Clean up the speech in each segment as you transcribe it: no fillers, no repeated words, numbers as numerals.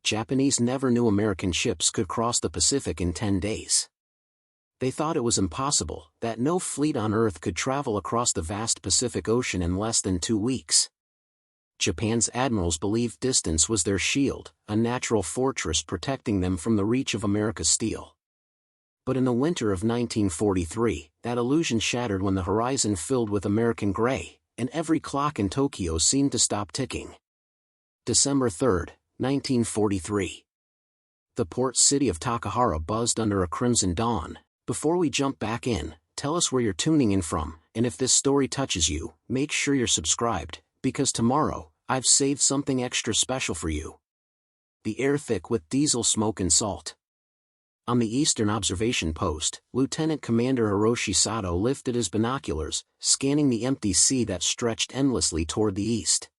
Japanese never knew American ships could cross the Pacific in 10 days. They thought it was impossible, that no fleet on Earth could travel across the vast Pacific Ocean in less than 2 weeks. Japan's admirals believed distance was their shield, a natural fortress protecting them from the reach of America's steel. But in the winter of 1943, that illusion shattered when the horizon filled with American gray, and every clock in Tokyo seemed to stop ticking. December 3, 1943. The port city of Takahara buzzed under a crimson dawn. Before we jump back in, tell us where you're tuning in from, and if this story touches you, make sure you're subscribed, because tomorrow, I've saved something extra special for you. The air thick with diesel smoke and salt. On the eastern observation post, Lieutenant Commander Hiroshi Sato lifted his binoculars, scanning the empty sea that stretched endlessly toward the east.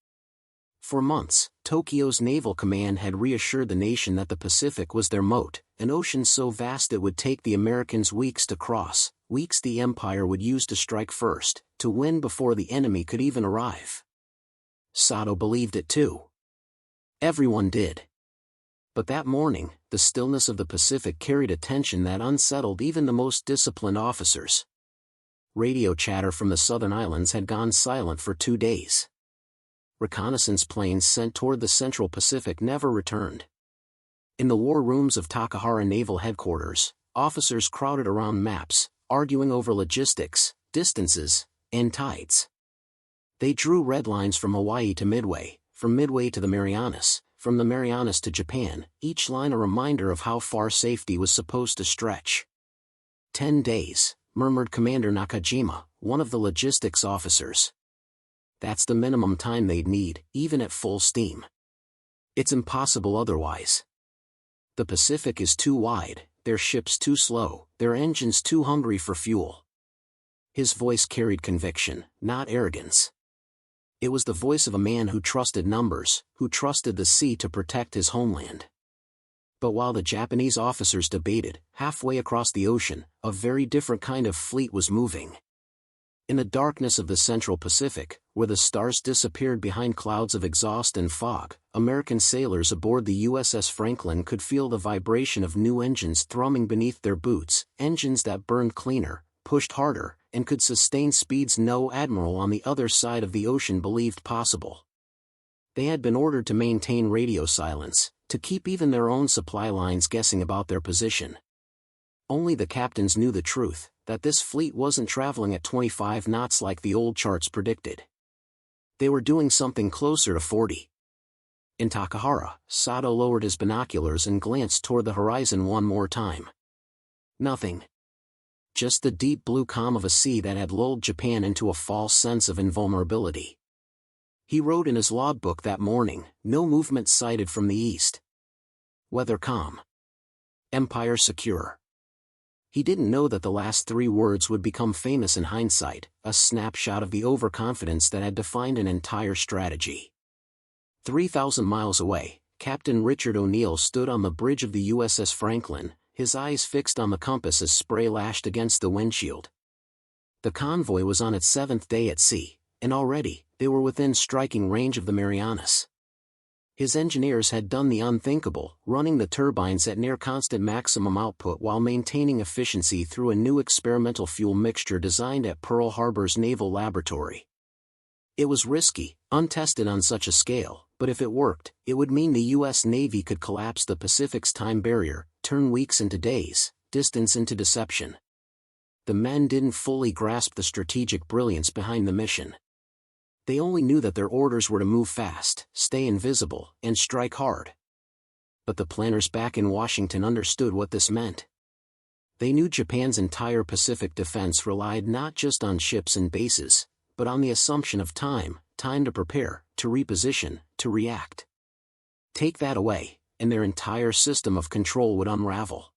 For months, Tokyo's naval command had reassured the nation that the Pacific was their moat, an ocean so vast it would take the Americans weeks to cross, weeks the empire would use to strike first, to win before the enemy could even arrive. Sato believed it too. Everyone did. But that morning, the stillness of the Pacific carried a tension that unsettled even the most disciplined officers. Radio chatter from the southern islands had gone silent for 2 days. Reconnaissance planes sent toward the central Pacific never returned. In the war rooms of Takahara Naval Headquarters, officers crowded around maps, arguing over logistics, distances, and tides. They drew red lines from Hawaii to Midway, from Midway to the Marianas, from the Marianas to Japan, each line a reminder of how far safety was supposed to stretch. 10 days, murmured Commander Nakajima, one of the logistics officers. That's the minimum time they'd need, even at full steam. It's impossible otherwise. The Pacific is too wide, their ships too slow, their engines too hungry for fuel. His voice carried conviction, not arrogance. It was the voice of a man who trusted numbers, who trusted the sea to protect his homeland. But while the Japanese officers debated, halfway across the ocean, a very different kind of fleet was moving. In the darkness of the central Pacific, where the stars disappeared behind clouds of exhaust and fog, American sailors aboard the USS Franklin could feel the vibration of new engines thrumming beneath their boots, engines that burned cleaner, pushed harder, and could sustain speeds no admiral on the other side of the ocean believed possible. They had been ordered to maintain radio silence, to keep even their own supply lines guessing about their position. Only the captains knew the truth, that this fleet wasn't traveling at 25 knots like the old charts predicted. They were doing something closer to 40. In Takahara, Sato lowered his binoculars and glanced toward the horizon one more time. Nothing. Just the deep blue calm of a sea that had lulled Japan into a false sense of invulnerability. He wrote in his logbook that morning, no movement sighted from the east. Weather calm. Empire secure. He didn't know that the last 3 words would become famous in hindsight, a snapshot of the overconfidence that had defined an entire strategy. 3,000 miles away, Captain Richard O'Neill stood on the bridge of the USS Franklin, his eyes fixed on the compass as spray lashed against the windshield. The convoy was on its 7th day at sea, and already, they were within striking range of the Marianas. His engineers had done the unthinkable, running the turbines at near-constant maximum output while maintaining efficiency through a new experimental fuel mixture designed at Pearl Harbor's Naval Laboratory. It was risky, untested on such a scale, but if it worked, it would mean the U.S. Navy could collapse the Pacific's time barrier, turn weeks into days, distance into deception. The men didn't fully grasp the strategic brilliance behind the mission. They only knew that their orders were to move fast, stay invisible, and strike hard. But the planners back in Washington understood what this meant. They knew Japan's entire Pacific defense relied not just on ships and bases, but on the assumption of time to prepare, to reposition, to react. Take that away, and their entire system of control would unravel.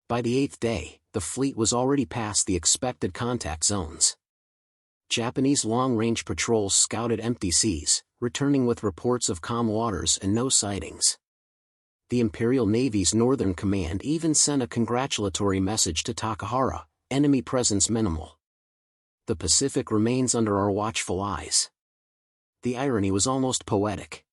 By the 8th day, the fleet was already past the expected contact zones. Japanese long-range patrols scouted empty seas, returning with reports of calm waters and no sightings. The Imperial Navy's Northern Command even sent a congratulatory message to Takahara, enemy presence minimal. The Pacific remains under our watchful eyes. The irony was almost poetic.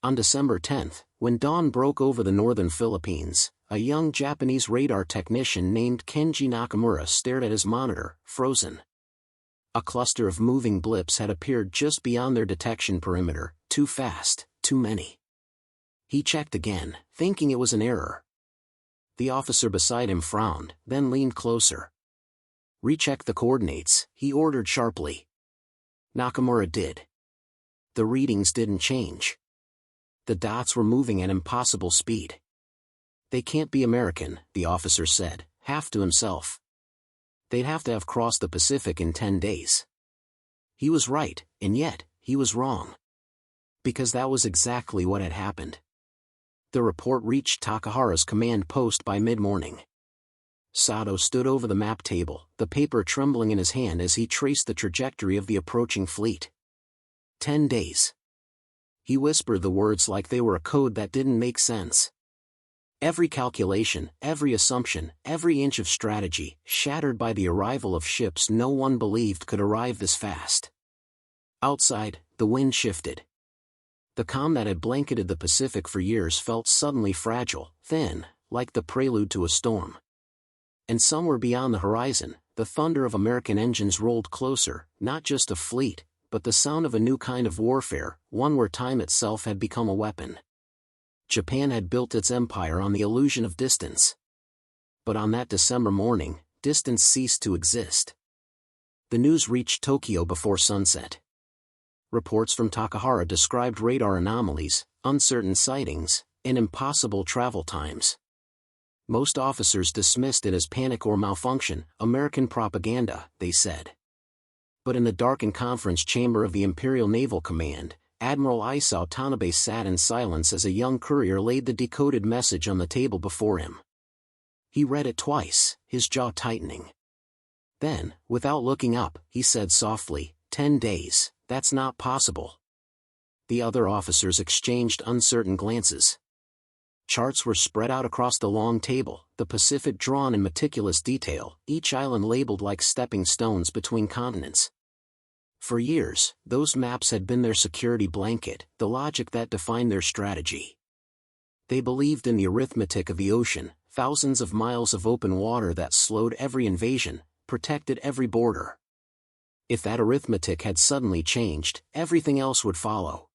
On December 10, when dawn broke over the northern Philippines, a young Japanese radar technician named Kenji Nakamura stared at his monitor, frozen. A cluster of moving blips had appeared just beyond their detection perimeter, too fast, too many. He checked again, thinking it was an error. The officer beside him frowned, then leaned closer. "Recheck the coordinates," he ordered sharply. Nakamura did. The readings didn't change. The dots were moving at impossible speed. "They can't be American," the officer said, half to himself. "They'd have to have crossed the Pacific in 10 days. He was right, and yet, he was wrong. Because that was exactly what had happened. The report reached Takahara's command post by mid-morning. Sato stood over the map table, the paper trembling in his hand as he traced the trajectory of the approaching fleet. 10 days. He whispered the words like they were a code that didn't make sense. Every calculation, every assumption, every inch of strategy, shattered by the arrival of ships no one believed could arrive this fast. Outside, the wind shifted. The calm that had blanketed the Pacific for years felt suddenly fragile, thin, like the prelude to a storm. And somewhere beyond the horizon, the thunder of American engines rolled closer, not just a fleet, but the sound of a new kind of warfare, one where time itself had become a weapon. Japan had built its empire on the illusion of distance. But on that December morning, distance ceased to exist. The news reached Tokyo before sunset. Reports from Takahara described radar anomalies, uncertain sightings, and impossible travel times. Most officers dismissed it as panic or malfunction, American propaganda, they said. But in the darkened conference chamber of the Imperial Naval Command, Admiral Isao Tanabe sat in silence as a young courier laid the decoded message on the table before him. He read it twice, his jaw tightening. Then, without looking up, he said softly, 10 days, that's not possible. The other officers exchanged uncertain glances. Charts were spread out across the long table, the Pacific drawn in meticulous detail, each island labeled like stepping stones between continents. For years, those maps had been their security blanket, the logic that defined their strategy. They believed in the arithmetic of the ocean, thousands of miles of open water that slowed every invasion, protected every border. If that arithmetic had suddenly changed, everything else would follow.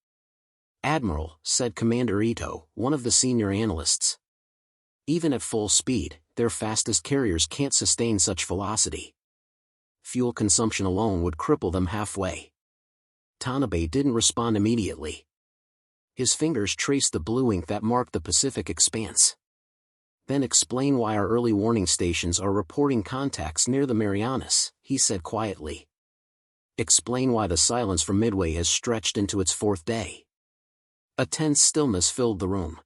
"Admiral," said Commander Ito, one of the senior analysts. "Even at full speed, their fastest carriers can't sustain such velocity. Fuel consumption alone would cripple them halfway." Tanabe didn't respond immediately. His fingers traced the blue ink that marked the Pacific expanse. "Then explain why our early warning stations are reporting contacts near the Marianas," he said quietly. "Explain why the silence from Midway has stretched into its 4th day." A tense stillness filled the room.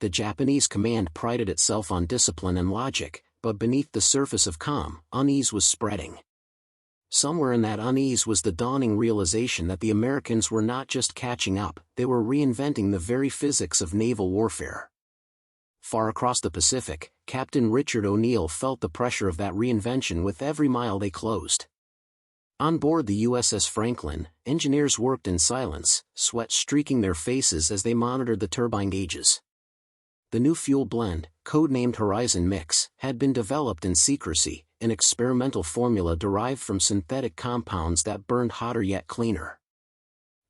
The Japanese command prided itself on discipline and logic, but beneath the surface of calm, unease was spreading. Somewhere in that unease was the dawning realization that the Americans were not just catching up, they were reinventing the very physics of naval warfare. Far across the Pacific, Captain Richard O'Neill felt the pressure of that reinvention with every mile they closed. On board the USS Franklin, engineers worked in silence, sweat streaking their faces as they monitored the turbine gauges. The new fuel blend, codenamed Horizon Mix, had been developed in secrecy, an experimental formula derived from synthetic compounds that burned hotter yet cleaner.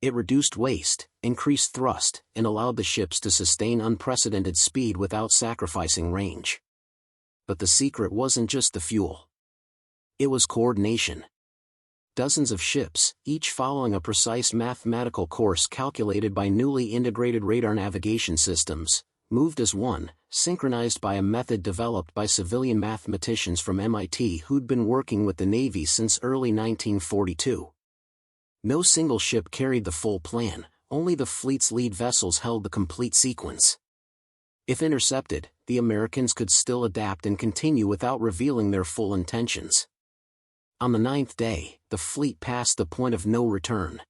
It reduced waste, increased thrust, and allowed the ships to sustain unprecedented speed without sacrificing range. But the secret wasn't just the fuel. It was coordination. Dozens of ships, each following a precise mathematical course calculated by newly integrated radar navigation systems, moved as one, synchronized by a method developed by civilian mathematicians from MIT who'd been working with the Navy since early 1942. No single ship carried the full plan, only the fleet's lead vessels held the complete sequence. If intercepted, the Americans could still adapt and continue without revealing their full intentions. On the 9th day, the fleet passed the point of no return.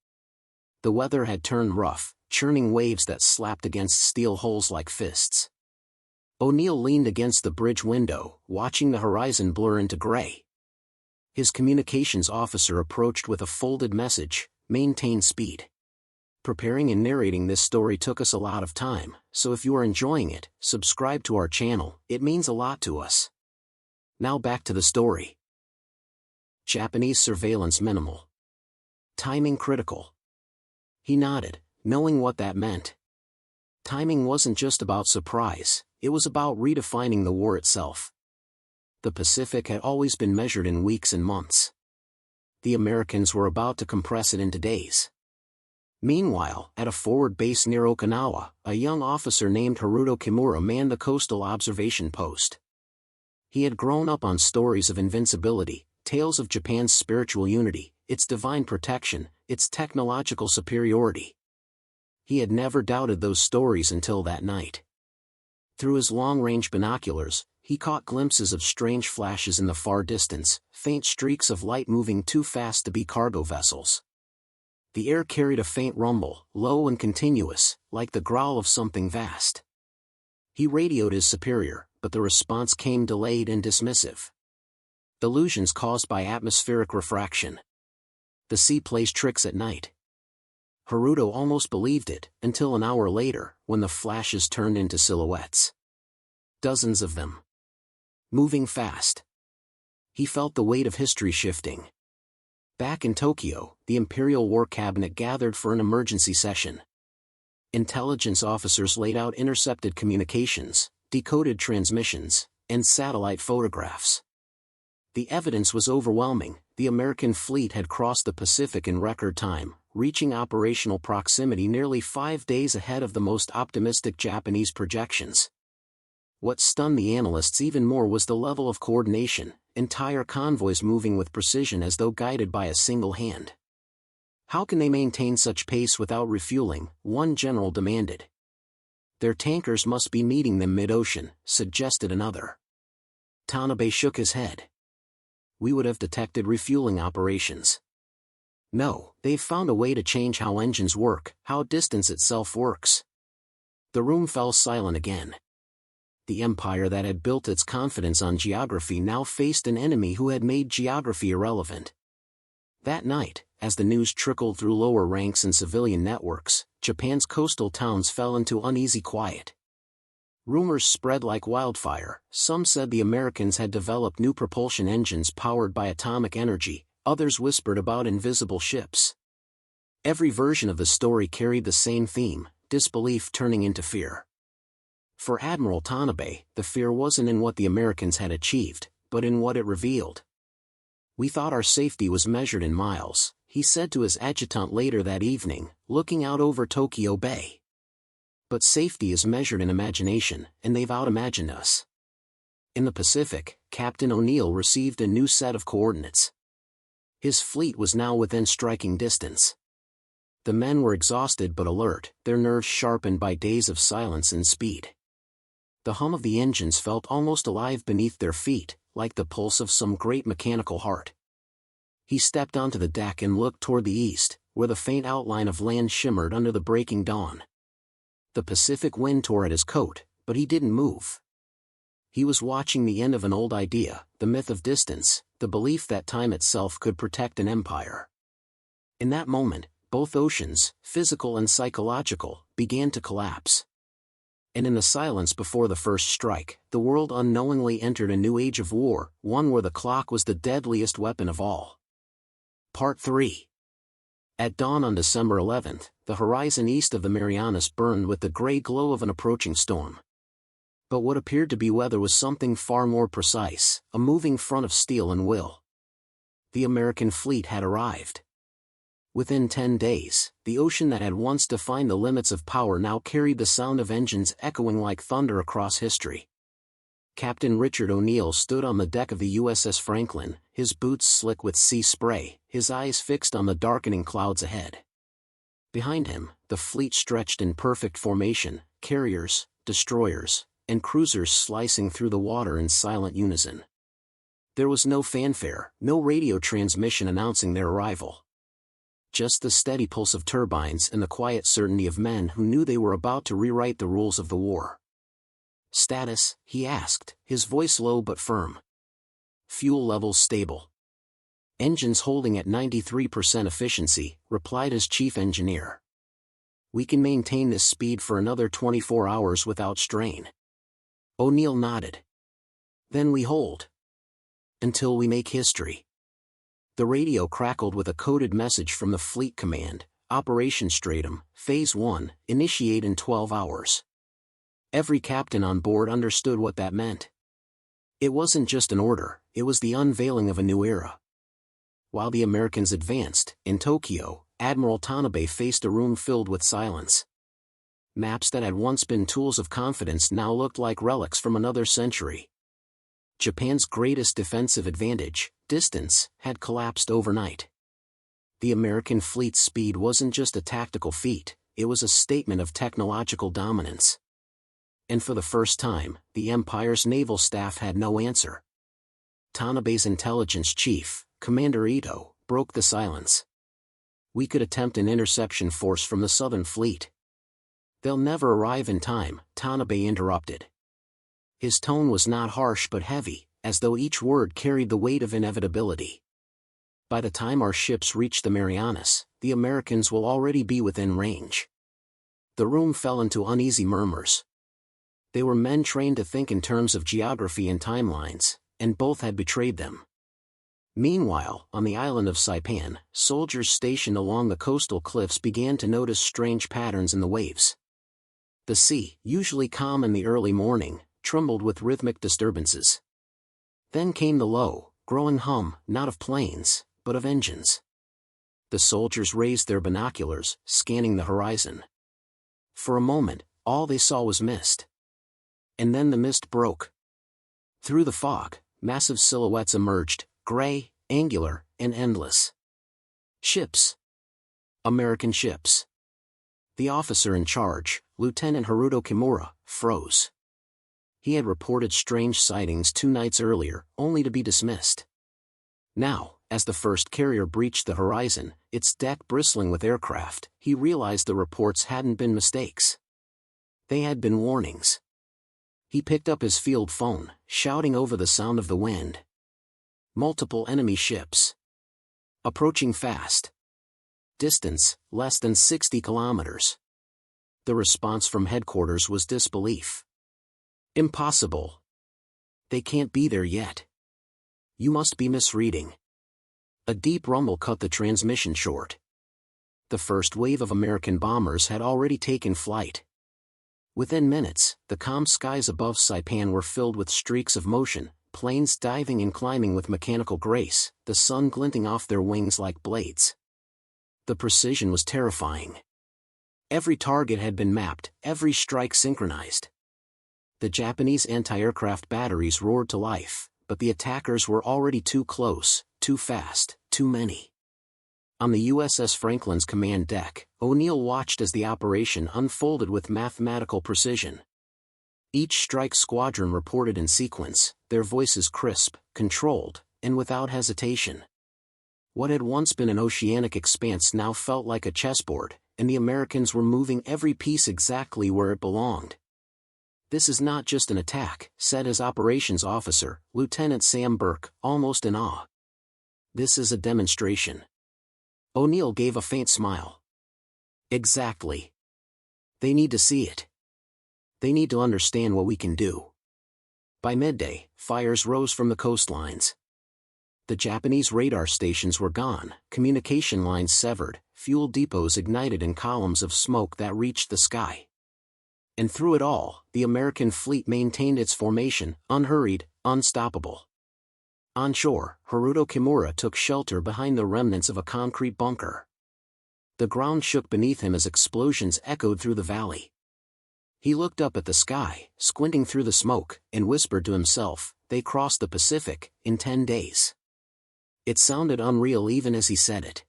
The weather had turned rough, churning waves that slapped against steel hulls like fists. O'Neill leaned against the bridge window, watching the horizon blur into gray. His communications officer approached with a folded message, "Maintain speed." Preparing and narrating this story took us a lot of time, so if you are enjoying it, subscribe to our channel, it means a lot to us. Now back to the story. Japanese surveillance minimal. Timing critical. He nodded, knowing what that meant. Timing wasn't just about surprise, it was about redefining the war itself. The Pacific had always been measured in weeks and months. The Americans were about to compress it into days. Meanwhile, at a forward base near Okinawa, a young officer named Haruto Kimura manned the coastal observation post. He had grown up on stories of invincibility, tales of Japan's spiritual unity, its divine protection, its technological superiority. He had never doubted those stories until that night. Through his long-range binoculars, he caught glimpses of strange flashes in the far distance, faint streaks of light moving too fast to be cargo vessels. The air carried a faint rumble, low and continuous, like the growl of something vast. He radioed his superior, but the response came delayed and dismissive. Illusions caused by atmospheric refraction. The sea plays tricks at night. Haruto almost believed it, until an hour later, when the flashes turned into silhouettes. Dozens of them. Moving fast. He felt the weight of history shifting. Back in Tokyo, the Imperial War Cabinet gathered for an emergency session. Intelligence officers laid out intercepted communications, decoded transmissions, and satellite photographs. The evidence was overwhelming. The American fleet had crossed the Pacific in record time, reaching operational proximity nearly 5 days ahead of the most optimistic Japanese projections. What stunned the analysts even more was the level of coordination, entire convoys moving with precision as though guided by a single hand. How can they maintain such pace without refueling? One general demanded. Their tankers must be meeting them mid-ocean, suggested another. Tanabe shook his head. We would have detected refueling operations. No, they've found a way to change how engines work, how distance itself works. The room fell silent again. The empire that had built its confidence on geography now faced an enemy who had made geography irrelevant. That night, as the news trickled through lower ranks and civilian networks, Japan's coastal towns fell into uneasy quiet. Rumors spread like wildfire. Some said the Americans had developed new propulsion engines powered by atomic energy, others whispered about invisible ships. Every version of the story carried the same theme, disbelief turning into fear. For Admiral Tanabe, the fear wasn't in what the Americans had achieved, but in what it revealed. We thought our safety was measured in miles, he said to his adjutant later that evening, looking out over Tokyo Bay. But safety is measured in imagination, and they've out-imagined us. In the Pacific, Captain O'Neill received a new set of coordinates. His fleet was now within striking distance. The men were exhausted but alert, their nerves sharpened by days of silence and speed. The hum of the engines felt almost alive beneath their feet, like the pulse of some great mechanical heart. He stepped onto the deck and looked toward the east, where the faint outline of land shimmered under the breaking dawn. The Pacific wind tore at his coat, but he didn't move. He was watching the end of an old idea, the myth of distance, the belief that time itself could protect an empire. In that moment, both oceans, physical and psychological, began to collapse. And in the silence before the first strike, the world unknowingly entered a new age of war, one where the clock was the deadliest weapon of all. Part 3. At dawn on December 11th, the horizon east of the Marianas burned with the gray glow of an approaching storm. But what appeared to be weather was something far more precise, a moving front of steel and will. The American fleet had arrived. Within 10 days, the ocean that had once defined the limits of power now carried the sound of engines echoing like thunder across history. Captain Richard O'Neill stood on the deck of the USS Franklin, his boots slick with sea spray, his eyes fixed on the darkening clouds ahead. Behind him, the fleet stretched in perfect formation, carriers, destroyers, and cruisers slicing through the water in silent unison. There was no fanfare, no radio transmission announcing their arrival. Just the steady pulse of turbines and the quiet certainty of men who knew they were about to rewrite the rules of the war. "Status?" he asked, his voice low but firm. "Fuel levels stable. Engines holding at 93% efficiency," replied his chief engineer. We can maintain this speed for another 24 hours without strain. O'Neill nodded. Then we hold. Until we make history. The radio crackled with a coded message from the Fleet Command, Operation Stratum, Phase 1, initiate in 12 hours. Every captain on board understood what that meant. It wasn't just an order, it was the unveiling of a new era. While the Americans advanced, in Tokyo, Admiral Tanabe faced a room filled with silence. Maps that had once been tools of confidence now looked like relics from another century. Japan's greatest defensive advantage, distance, had collapsed overnight. The American fleet's speed wasn't just a tactical feat, it was a statement of technological dominance. And for the first time, the Empire's naval staff had no answer. Tanabe's intelligence chief, Commander Ito, broke the silence. We could attempt an interception force from the Southern Fleet. They'll never arrive in time, Tanabe interrupted. His tone was not harsh but heavy, as though each word carried the weight of inevitability. By the time our ships reach the Marianas, the Americans will already be within range. The room fell into uneasy murmurs. They were men trained to think in terms of geography and timelines, and both had betrayed them. Meanwhile, on the island of Saipan, soldiers stationed along the coastal cliffs began to notice strange patterns in the waves. The sea, usually calm in the early morning, trembled with rhythmic disturbances. Then came the low, growing hum, not of planes, but of engines. The soldiers raised their binoculars, scanning the horizon. For a moment, all they saw was mist. And then the mist broke. Through the fog, massive silhouettes emerged, gray, angular, and endless. Ships. American ships. The officer in charge, Lieutenant Haruto Kimura, froze. He had reported strange sightings 2 nights earlier, only to be dismissed. Now, as the first carrier breached the horizon, its deck bristling with aircraft, he realized the reports hadn't been mistakes. They had been warnings. He picked up his field phone, shouting over the sound of the wind. Multiple enemy ships. Approaching fast. Distance, less than 60 kilometers. The response from headquarters was disbelief. Impossible. They can't be there yet. You must be misreading. A deep rumble cut the transmission short. The first wave of American bombers had already taken flight. Within minutes, the calm skies above Saipan were filled with streaks of motion, planes diving and climbing with mechanical grace, the sun glinting off their wings like blades. The precision was terrifying. Every target had been mapped, every strike synchronized. The Japanese anti-aircraft batteries roared to life, but the attackers were already too close, too fast, too many. On the USS Franklin's command deck, O'Neill watched as the operation unfolded with mathematical precision. Each strike squadron reported in sequence, their voices crisp, controlled, and without hesitation. What had once been an oceanic expanse now felt like a chessboard, and the Americans were moving every piece exactly where it belonged. "This is not just an attack," said his operations officer, Lieutenant Sam Burke, almost in awe. "This is a demonstration." O'Neill gave a faint smile. "Exactly. They need to see it. They need to understand what we can do." By midday, fires rose from the coastlines. The Japanese radar stations were gone, communication lines severed, fuel depots ignited in columns of smoke that reached the sky. And through it all, the American fleet maintained its formation, unhurried, unstoppable. On shore, Haruto Kimura took shelter behind the remnants of a concrete bunker. The ground shook beneath him as explosions echoed through the valley. He looked up at the sky, squinting through the smoke, and whispered to himself, "They crossed the Pacific in 10 days." It sounded unreal even as he said it.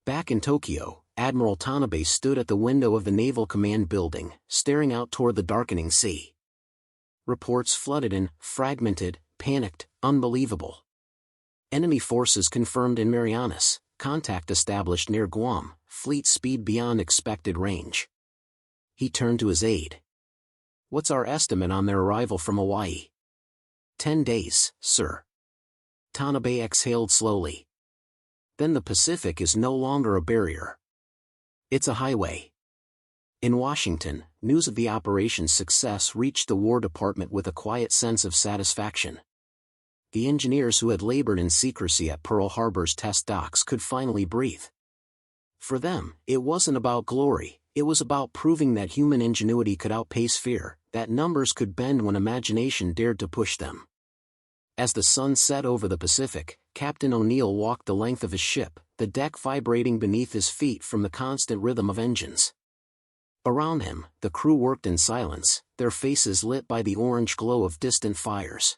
Back in Tokyo, Admiral Tanabe stood at the window of the Naval Command building, staring out toward the darkening sea. Reports flooded in, fragmented, panicked, unbelievable. Enemy forces confirmed in Marianas, contact established near Guam, fleet speed beyond expected range. He turned to his aide. "What's our estimate on their arrival from Hawaii?" 10 days, sir." Tanabe exhaled slowly. "Then the Pacific is no longer a barrier. It's a highway." In Washington, news of the operation's success reached the War Department with a quiet sense of satisfaction. The engineers who had labored in secrecy at Pearl Harbor's test docks could finally breathe. For them, it wasn't about glory, it was about proving that human ingenuity could outpace fear, that numbers could bend when imagination dared to push them. As the sun set over the Pacific, Captain O'Neill walked the length of his ship, the deck vibrating beneath his feet from the constant rhythm of engines. Around him, the crew worked in silence, their faces lit by the orange glow of distant fires.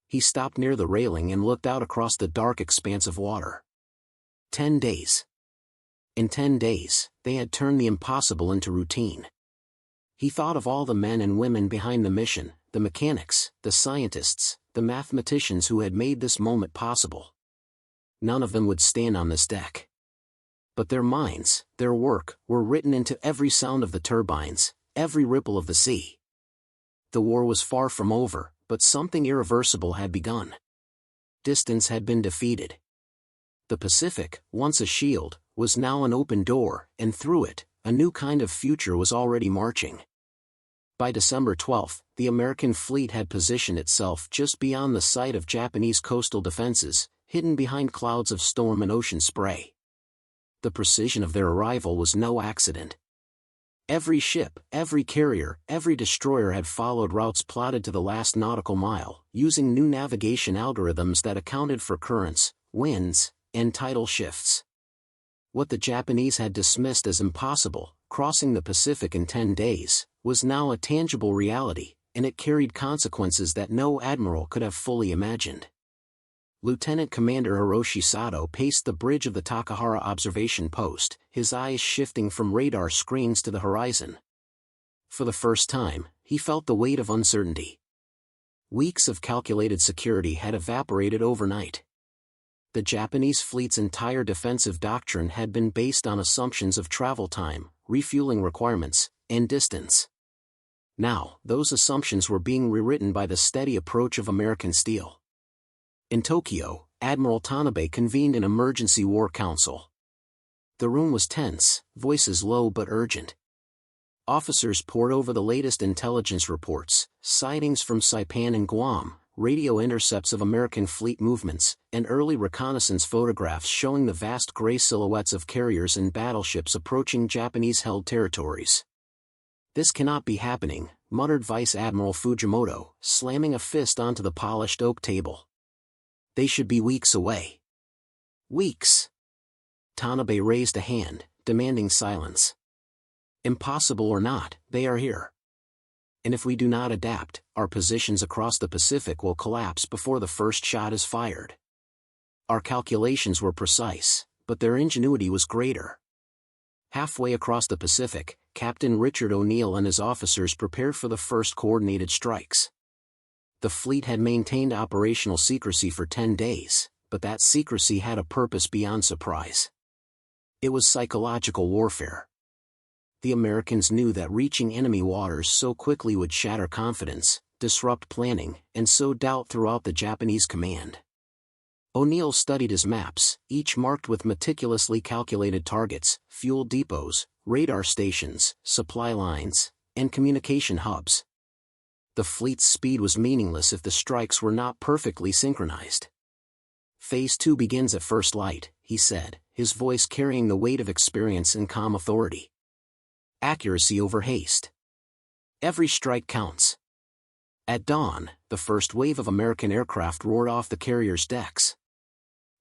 He stopped near the railing and looked out across the dark expanse of water. 10 days. In 10 days, they had turned the impossible into routine. He thought of all the men and women behind the mission, the mechanics, the scientists, the mathematicians who had made this moment possible. None of them would stand on this deck. But their minds, their work, were written into every sound of the turbines, every ripple of the sea. The war was far from over, but something irreversible had begun. Distance had been defeated. The Pacific, once a shield, was now an open door, and through it, a new kind of future was already marching. By December 12, the American fleet had positioned itself just beyond the sight of Japanese coastal defenses, hidden behind clouds of storm and ocean spray. The precision of their arrival was no accident. Every ship, every carrier, every destroyer had followed routes plotted to the last nautical mile, using new navigation algorithms that accounted for currents, winds, and tidal shifts. What the Japanese had dismissed as impossible, crossing the Pacific in 10 days, was now a tangible reality, and it carried consequences that no admiral could have fully imagined. Lieutenant Commander Hiroshi Sato paced the bridge of the Takahara observation post, his eyes shifting from radar screens to the horizon. For the first time, he felt the weight of uncertainty. Weeks of calculated security had evaporated overnight. The Japanese fleet's entire defensive doctrine had been based on assumptions of travel time, refueling requirements, and distance. Now, those assumptions were being rewritten by the steady approach of American steel. In Tokyo, Admiral Tanabe convened an emergency war council. The room was tense, voices low but urgent. Officers pored over the latest intelligence reports, sightings from Saipan and Guam, radio intercepts of American fleet movements, and early reconnaissance photographs showing the vast gray silhouettes of carriers and battleships approaching Japanese-held territories. "This cannot be happening," muttered Vice Admiral Fujimoto, slamming a fist onto the polished oak table. "They should be weeks away." "Weeks?" Tanabe raised a hand, demanding silence. "Impossible or not, they are here. And if we do not adapt, our positions across the Pacific will collapse before the first shot is fired." Our calculations were precise, but their ingenuity was greater. Halfway across the Pacific, Captain Richard O'Neill and his officers prepared for the first coordinated strikes. The fleet had maintained operational secrecy for 10 days, but that secrecy had a purpose beyond surprise. It was psychological warfare. The Americans knew that reaching enemy waters so quickly would shatter confidence, disrupt planning, and sow doubt throughout the Japanese command. O'Neill studied his maps, each marked with meticulously calculated targets, fuel depots, radar stations, supply lines, and communication hubs. The fleet's speed was meaningless if the strikes were not perfectly synchronized. "Phase 2 begins at first light," he said, his voice carrying the weight of experience and calm authority. "Accuracy over haste. Every strike counts." At dawn, the first wave of American aircraft roared off the carrier's decks.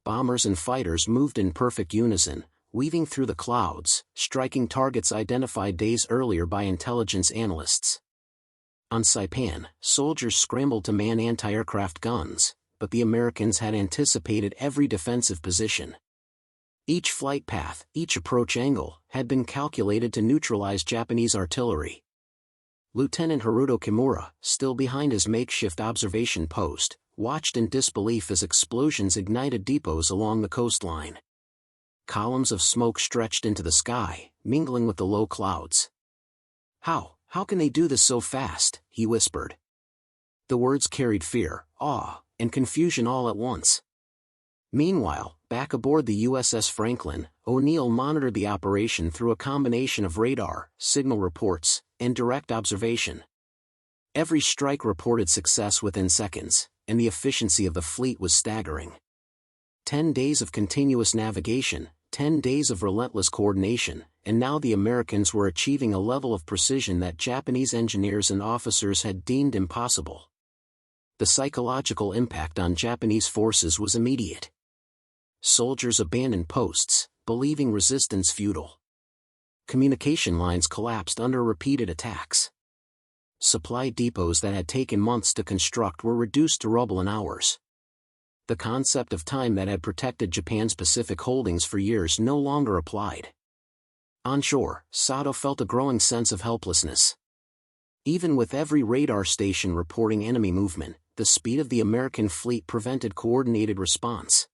Bombers and fighters moved in perfect unison, weaving through the clouds, striking targets identified days earlier by intelligence analysts. On Saipan, soldiers scrambled to man anti-aircraft guns, but the Americans had anticipated every defensive position. Each flight path, each approach angle, had been calculated to neutralize Japanese artillery. Lieutenant Haruto Kimura, still behind his makeshift observation post, watched in disbelief as explosions ignited depots along the coastline. Columns of smoke stretched into the sky, mingling with the low clouds. How can they do this so fast?" he whispered. The words carried fear, awe, and confusion all at once. Meanwhile, back aboard the USS Franklin, O'Neill monitored the operation through a combination of radar, signal reports, and direct observation. Every strike reported success within seconds, and the efficiency of the fleet was staggering. 10 days of continuous navigation, 10 days of relentless coordination, and now the Americans were achieving a level of precision that Japanese engineers and officers had deemed impossible. The psychological impact on Japanese forces was immediate. Soldiers abandoned posts, believing resistance futile. Communication lines collapsed under repeated attacks. Supply depots that had taken months to construct were reduced to rubble in hours. The concept of time that had protected Japan's Pacific holdings for years no longer applied. On shore, Sato felt a growing sense of helplessness. Even with every radar station reporting enemy movement, the speed of the American fleet prevented coordinated response.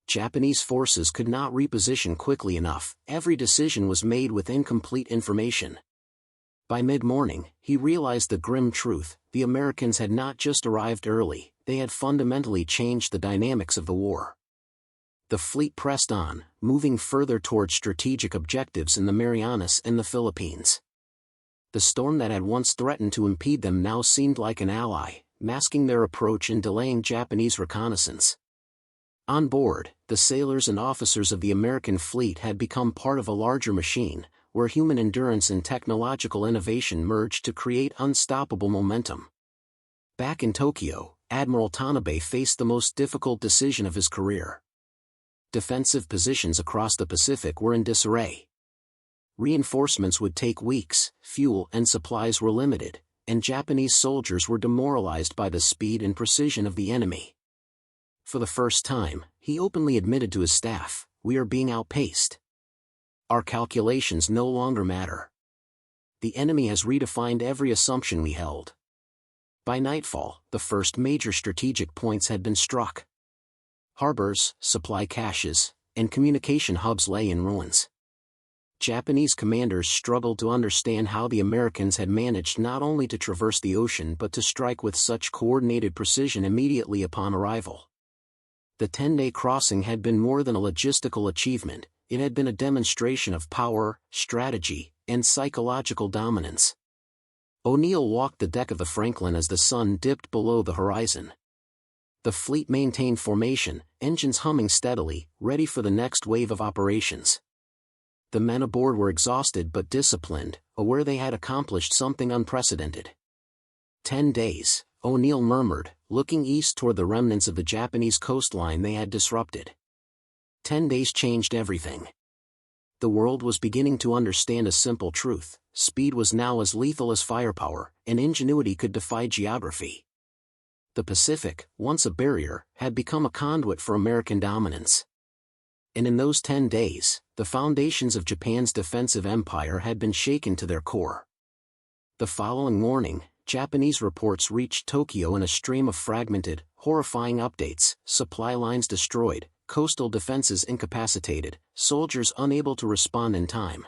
Japanese forces could not reposition quickly enough, every decision was made with incomplete information. By mid-morning, he realized the grim truth: the Americans had not just arrived early, they had fundamentally changed the dynamics of the war. The fleet pressed on, moving further toward strategic objectives in the Marianas and the Philippines. The storm that had once threatened to impede them now seemed like an ally, masking their approach and delaying Japanese reconnaissance. On board, the sailors and officers of the American fleet had become part of a larger machine, where human endurance and technological innovation merged to create unstoppable momentum. Back in Tokyo, Admiral Tanabe faced the most difficult decision of his career. Defensive positions across the Pacific were in disarray. Reinforcements would take weeks, fuel and supplies were limited, and Japanese soldiers were demoralized by the speed and precision of the enemy. For the first time, he openly admitted to his staff, "We are being outpaced. Our calculations no longer matter. The enemy has redefined every assumption we held." By nightfall, the first major strategic points had been struck. Harbors, supply caches, and communication hubs lay in ruins. Japanese commanders struggled to understand how the Americans had managed not only to traverse the ocean but to strike with such coordinated precision immediately upon arrival. The 10-day crossing had been more than a logistical achievement, it had been a demonstration of power, strategy, and psychological dominance. O'Neill walked the deck of the Franklin as the sun dipped below the horizon. The fleet maintained formation, engines humming steadily, ready for the next wave of operations. The men aboard were exhausted but disciplined, aware they had accomplished something unprecedented. 10 days, O'Neill murmured, looking east toward the remnants of the Japanese coastline they had disrupted. 10 days changed everything. The world was beginning to understand a simple truth: speed was now as lethal as firepower, and ingenuity could defy geography. The Pacific, once a barrier, had become a conduit for American dominance. And in those 10 days, the foundations of Japan's defensive empire had been shaken to their core. The following morning, Japanese reports reached Tokyo in a stream of fragmented, horrifying updates: supply lines destroyed, coastal defenses incapacitated, soldiers unable to respond in time.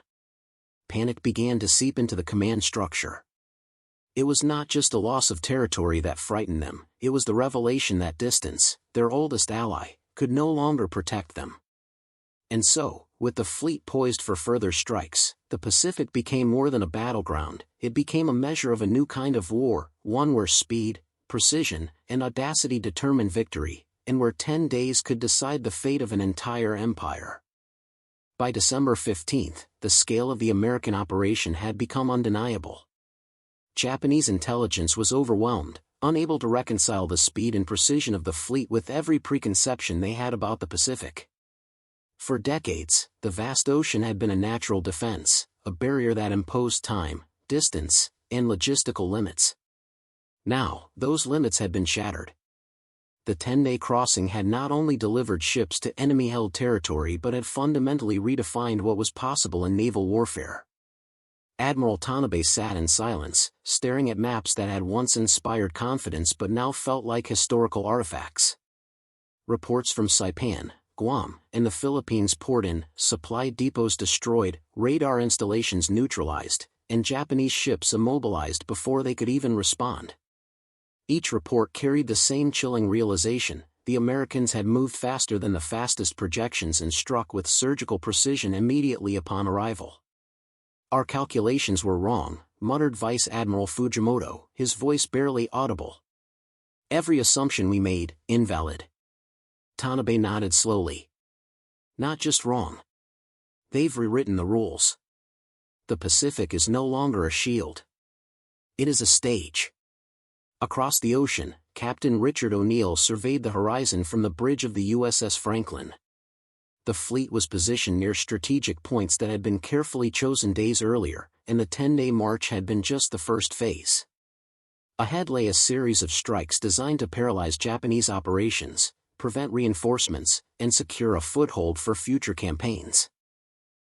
Panic began to seep into the command structure. It was not just a loss of territory that frightened them, it was the revelation that distance, their oldest ally, could no longer protect them. And so, with the fleet poised for further strikes, the Pacific became more than a battleground, it became a measure of a new kind of war, one where speed, precision, and audacity determined victory, and where 10 days could decide the fate of an entire empire. By December 15th, the scale of the American operation had become undeniable. Japanese intelligence was overwhelmed, unable to reconcile the speed and precision of the fleet with every preconception they had about the Pacific. For decades, the vast ocean had been a natural defense, a barrier that imposed time, distance, and logistical limits. Now, those limits had been shattered. The 10-day crossing had not only delivered ships to enemy-held territory but had fundamentally redefined what was possible in naval warfare. Admiral Tanabe sat in silence, staring at maps that had once inspired confidence but now felt like historical artifacts. Reports from Saipan, Guam, and the Philippines poured in: supply depots destroyed, radar installations neutralized, and Japanese ships immobilized before they could even respond. Each report carried the same chilling realization: the Americans had moved faster than the fastest projections and struck with surgical precision immediately upon arrival. "Our calculations were wrong," muttered Vice Admiral Fujimoto, his voice barely audible. "Every assumption we made, invalid." Tanabe nodded slowly. "Not just wrong. They've rewritten the rules. The Pacific is no longer a shield. It is a stage." Across the ocean, Captain Richard O'Neill surveyed the horizon from the bridge of the USS Franklin. The fleet was positioned near strategic points that had been carefully chosen days earlier, and the 10-day march had been just the first phase. Ahead lay a series of strikes designed to paralyze Japanese operations, prevent reinforcements, and secure a foothold for future campaigns.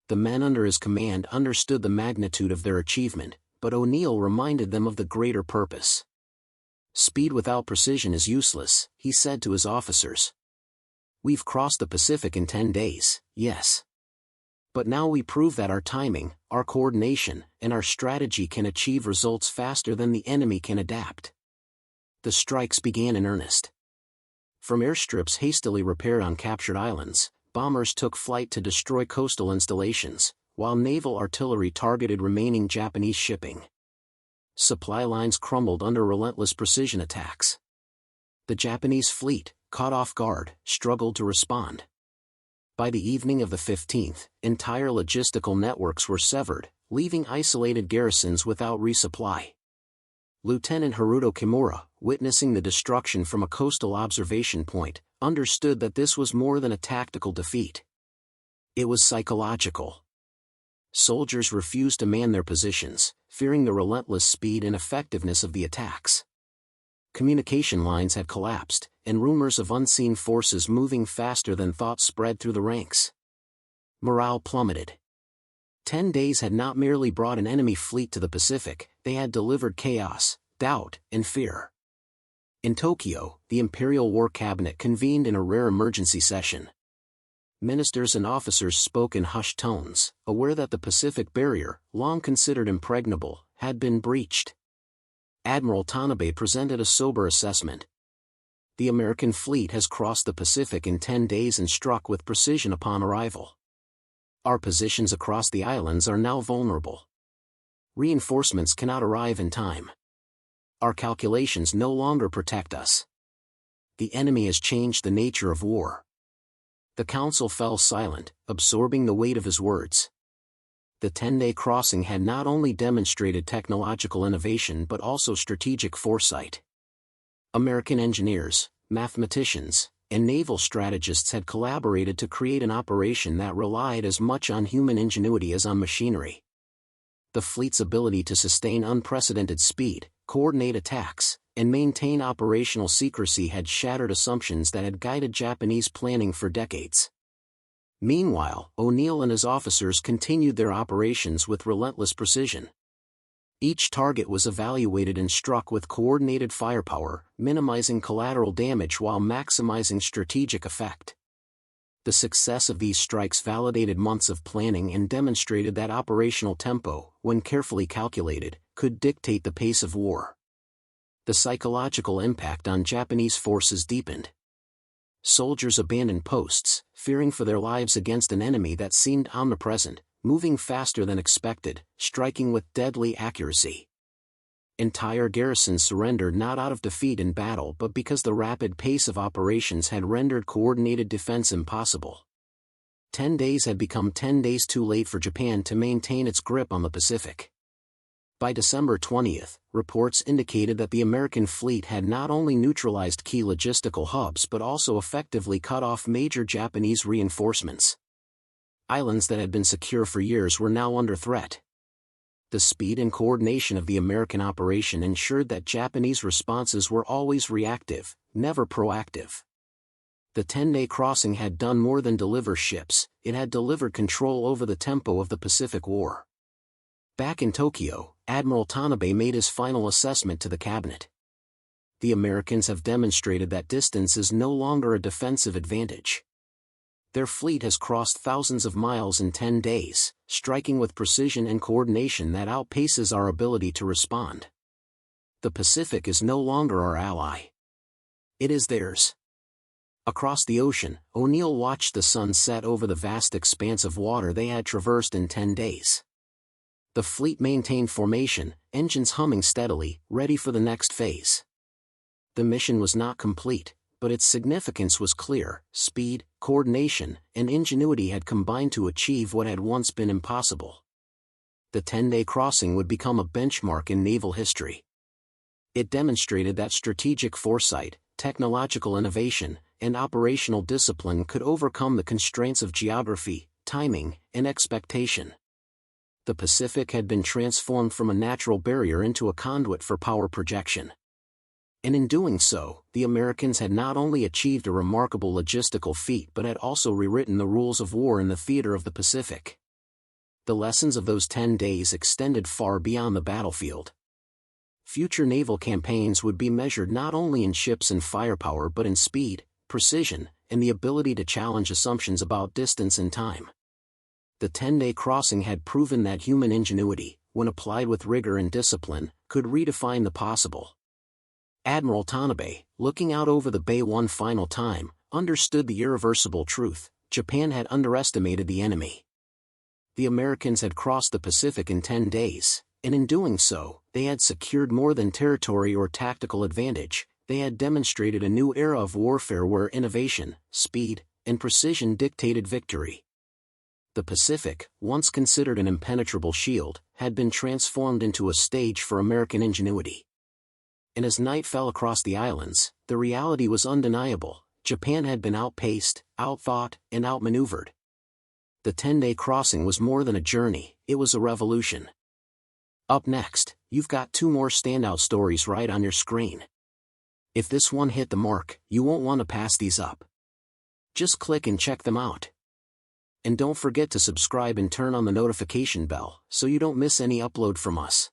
The men under his command understood the magnitude of their achievement, but O'Neill reminded them of the greater purpose. "Speed without precision is useless," he said to his officers. "We've crossed the Pacific in 10 days, yes. But now we prove that our timing, our coordination, and our strategy can achieve results faster than the enemy can adapt." The strikes began in earnest. From airstrips hastily repaired on captured islands, bombers took flight to destroy coastal installations, while naval artillery targeted remaining Japanese shipping. Supply lines crumbled under relentless precision attacks. The Japanese fleet, caught off guard, struggled to respond. By the evening of the 15th, entire logistical networks were severed, leaving isolated garrisons without resupply. Lieutenant Haruto Kimura, witnessing the destruction from a coastal observation point, understood that this was more than a tactical defeat. It was psychological. Soldiers refused to man their positions, fearing the relentless speed and effectiveness of the attacks. Communication lines had collapsed, and rumors of unseen forces moving faster than thought spread through the ranks. Morale plummeted. 10 days had not merely brought an enemy fleet to the Pacific, they had delivered chaos, doubt, and fear. In Tokyo, the Imperial War Cabinet convened in a rare emergency session. Ministers and officers spoke in hushed tones, aware that the Pacific barrier, long considered impregnable, had been breached. Admiral Tanabe presented a sober assessment. "The American fleet has crossed the Pacific in 10 days and struck with precision upon arrival. Our positions across the islands are now vulnerable. Reinforcements cannot arrive in time. Our calculations no longer protect us. The enemy has changed the nature of war." The council fell silent, absorbing the weight of his words. The 10-day crossing had not only demonstrated technological innovation but also strategic foresight. American engineers, mathematicians, and naval strategists had collaborated to create an operation that relied as much on human ingenuity as on machinery. The fleet's ability to sustain unprecedented speed, coordinate attacks, and maintain operational secrecy had shattered assumptions that had guided Japanese planning for decades. Meanwhile, O'Neill and his officers continued their operations with relentless precision. Each target was evaluated and struck with coordinated firepower, minimizing collateral damage while maximizing strategic effect. The success of these strikes validated months of planning and demonstrated that operational tempo, when carefully calculated, could dictate the pace of war. The psychological impact on Japanese forces deepened. Soldiers abandoned posts, fearing for their lives against an enemy that seemed omnipresent, moving faster than expected, striking with deadly accuracy. Entire garrisons surrendered not out of defeat in battle but because the rapid pace of operations had rendered coordinated defense impossible. 10 days had become 10 days too late for Japan to maintain its grip on the Pacific. By December 20th, reports indicated that the American fleet had not only neutralized key logistical hubs but also effectively cut off major Japanese reinforcements. Islands that had been secure for years were now under threat. The speed and coordination of the American operation ensured that Japanese responses were always reactive, never proactive. The 10-day crossing had done more than deliver ships, it had delivered control over the tempo of the Pacific War. Back in Tokyo, Admiral Tanabe made his final assessment to the cabinet. The Americans have demonstrated that distance is no longer a defensive advantage. Their fleet has crossed thousands of miles in 10 days, striking with precision and coordination that outpaces our ability to respond. The Pacific is no longer our ally. It is theirs. Across the ocean, O'Neill watched the sun set over the vast expanse of water they had traversed in 10 days. The fleet maintained formation, engines humming steadily, ready for the next phase. The mission was not complete, but its significance was clear. Speed, coordination, and ingenuity had combined to achieve what had once been impossible. The 10-day crossing would become a benchmark in naval history. It demonstrated that strategic foresight, technological innovation, and operational discipline could overcome the constraints of geography, timing, and expectation. The Pacific had been transformed from a natural barrier into a conduit for power projection. And in doing so, the Americans had not only achieved a remarkable logistical feat but had also rewritten the rules of war in the theater of the Pacific. The lessons of those 10 days extended far beyond the battlefield. Future naval campaigns would be measured not only in ships and firepower but in speed, precision, and the ability to challenge assumptions about distance and time. The 10-day crossing had proven that human ingenuity, when applied with rigor and discipline, could redefine the possible. Admiral Tanabe, looking out over the bay one final time, understood the irreversible truth: Japan had underestimated the enemy. The Americans had crossed the Pacific in 10 days, and in doing so, they had secured more than territory or tactical advantage. They had demonstrated a new era of warfare where innovation, speed, and precision dictated victory. The Pacific, once considered an impenetrable shield, had been transformed into a stage for American ingenuity. And as night fell across the islands, the reality was undeniable: Japan had been outpaced, outthought, and outmaneuvered. The 10-day crossing was more than a journey, it was a revolution. Up next, you've got 2 more standout stories right on your screen. If this one hit the mark, you won't want to pass these up. Just click and check them out. And don't forget to subscribe and turn on the notification bell so you don't miss any upload from us.